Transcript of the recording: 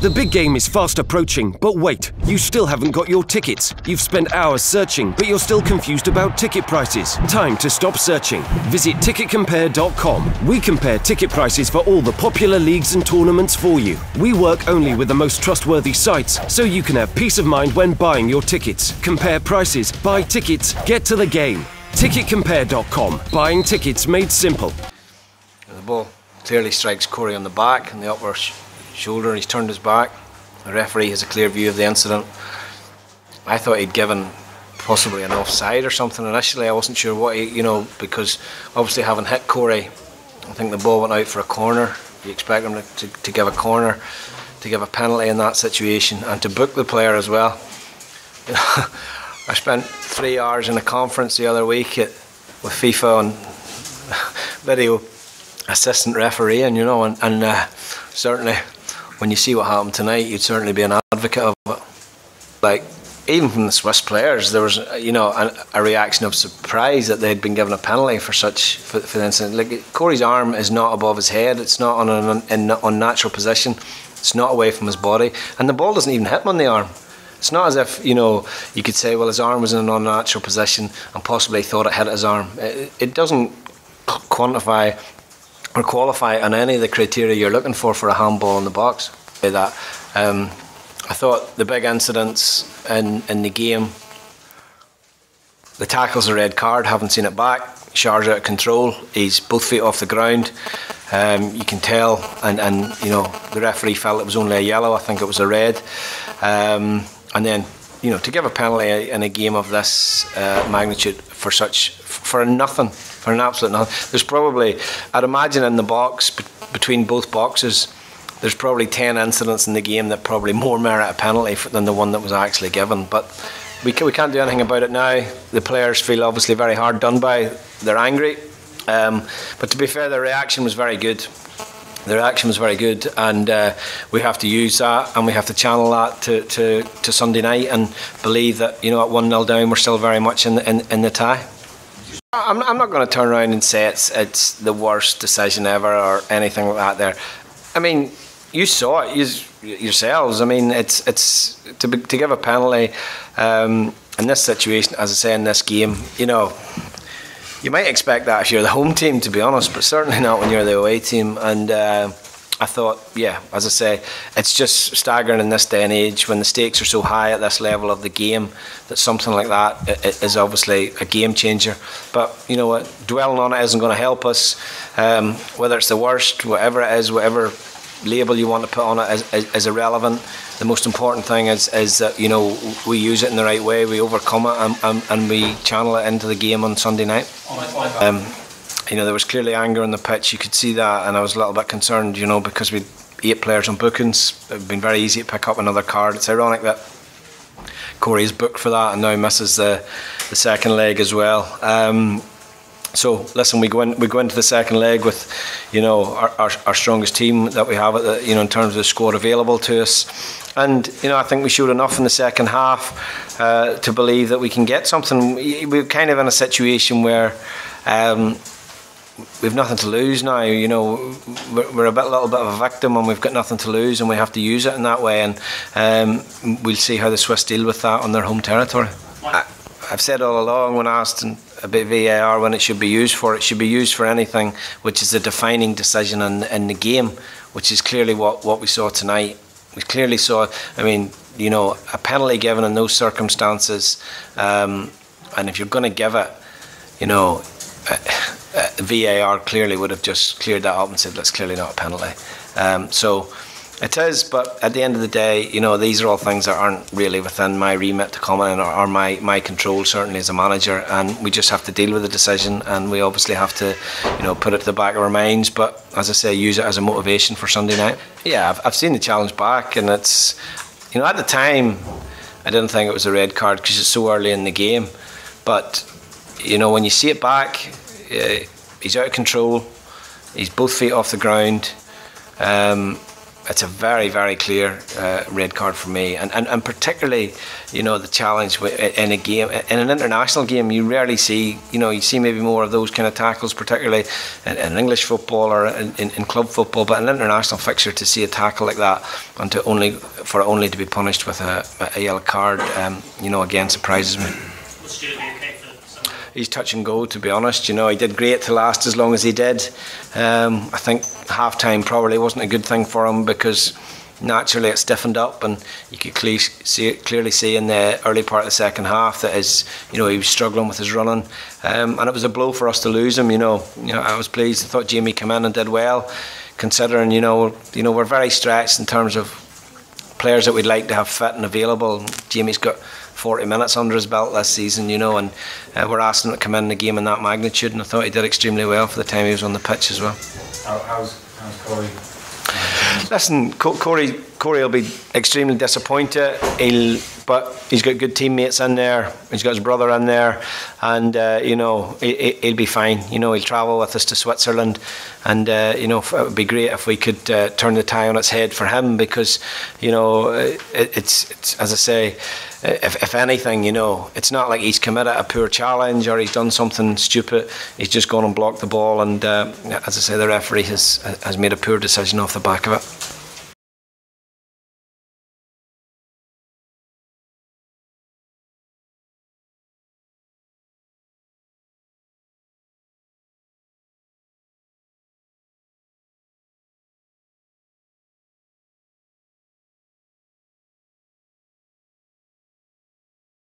The big game is fast approaching, but wait, you still haven't got your tickets. You've spent hours searching, but you're still confused about ticket prices. Time to stop searching. Visit ticketcompare.com. We compare ticket prices for all the popular leagues and tournaments for you. We work only with the most trustworthy sites, so you can have peace of mind when buying your tickets. Compare prices, buy tickets, get to the game. Ticketcompare.com. Buying tickets made simple. The ball clearly strikes Corey on the back and the upper shoulder. He's turned his back. The referee has a clear view of the incident. I thought he'd given possibly an offside or something initially. I wasn't sure what because obviously having hit Corey, I think the ball went out for a corner. You expect him to give a corner, to give a penalty in that situation, and to book the player as well. I spent 3 hours in a conference the other week with FIFA on video assistant refereeing, and certainly when you see what happened tonight, you'd certainly be an advocate of it. Like, even from the Swiss players, there was a reaction of surprise that they'd been given a penalty for the incident. Like, Corey's arm is not above his head, it's not on an unnatural position, it's not away from his body, and the ball doesn't even hit him on the arm. It's not as if you could say, well, his arm was in an unnatural position and possibly thought it hit his arm. It doesn't quantify or qualify on any of the criteria you're looking for a handball in the box. That I thought the big incidents in the game, the tackle's a red card, haven't seen it back. Shar's out of control, he's both feet off the ground. You can tell, and the referee felt it was only a yellow. I think it was a red. And then to give a penalty in a game of this magnitude for an absolute nothing. There's probably, I'd imagine, in the box between both boxes, there's probably 10 incidents in the game that probably more merit a penalty than the one that was actually given. But we can't do anything about it now. The players feel obviously very hard done by. They're angry, but to be fair, their reaction was very good. Their action was very good, and we have to use that, and we have to channel that to Sunday night, and believe that at 1-0 down, we're still very much in the tie. I'm not going to turn around and say it's the worst decision ever or anything like that. There, I mean, you saw it yourselves. I mean, it's to give a penalty in this situation, as I say, in this game. You might expect that if you're the home team, to be honest, but certainly not when you're the away team. And I thought, yeah, as I say, it's just staggering in this day and age when the stakes are so high at this level of the game that something like that is obviously a game changer. But you know what, dwelling on it isn't going to help us. Whether it's the worst, whatever it is, whatever label you want to put on it is irrelevant. The most important thing is that we use it in the right way, we overcome it, and we channel it into the game on Sunday night. There was clearly anger on the pitch, you could see that, and I was a little bit concerned, because we had 8 players on bookings. It would have been very easy to pick up another card. It's ironic that Corey is booked for that and now misses the second leg as well. So listen, we go into the second leg with our strongest team that we have in terms of the squad available to us, and I think we showed enough in the second half to believe that we can get something. We're kind of in a situation where we've nothing to lose now. We're a little bit of a victim, and we've got nothing to lose, and we have to use it in that way. And we'll see how the Swiss deal with that on their home territory. I've said all along, when asked about VAR when it should be used for, it should be used for anything which is a defining decision in the game, which is clearly what we saw tonight. We clearly saw, a penalty given in those circumstances, and if you're going to give it, VAR clearly would have just cleared that up and said that's clearly not a penalty. So it is, but at the end of the day, these are all things that aren't really within my remit to comment on, or my control, certainly as a manager, and we just have to deal with the decision, and we obviously have to put it to the back of our minds, but as I say, use it as a motivation for Sunday night. Yeah, I've seen the challenge back, and it's at the time I didn't think it was a red card because it's so early in the game, but when you see it back, he's out of control, he's both feet off the ground. it's a very, very clear red card for me, and particularly, the challenge in a game, in an international game, you rarely see, you see maybe more of those kind of tackles, particularly in English football or in club football, but in an international fixture, to see a tackle like that and for it only to be punished with a yellow card, again, surprises me. He's touch and go, to be honest. He did great to last as long as he did. I think half-time probably wasn't a good thing for him, because naturally it stiffened up, and you could clearly see in the early part of the second half that he was struggling with his running, and it was a blow for us to lose him. I was pleased. I thought Jamie came in and did well, considering we're very stretched in terms of players that we'd like to have fit and available. Jamie's got 40 minutes under his belt this season, and we're asking him to come in the game in that magnitude, and I thought he did extremely well for the time he was on the pitch as well. How's Corey? Listen, Corey will be extremely disappointed. But he's got good teammates in there. He's got his brother in there, and he'll be fine. He'll travel with us to Switzerland, and it would be great if we could turn the tie on its head for him, because it's as I say, if anything, it's not like he's committed a poor challenge or he's done something stupid. He's just gone and blocked the ball, and as I say, the referee has made a poor decision off the back of it.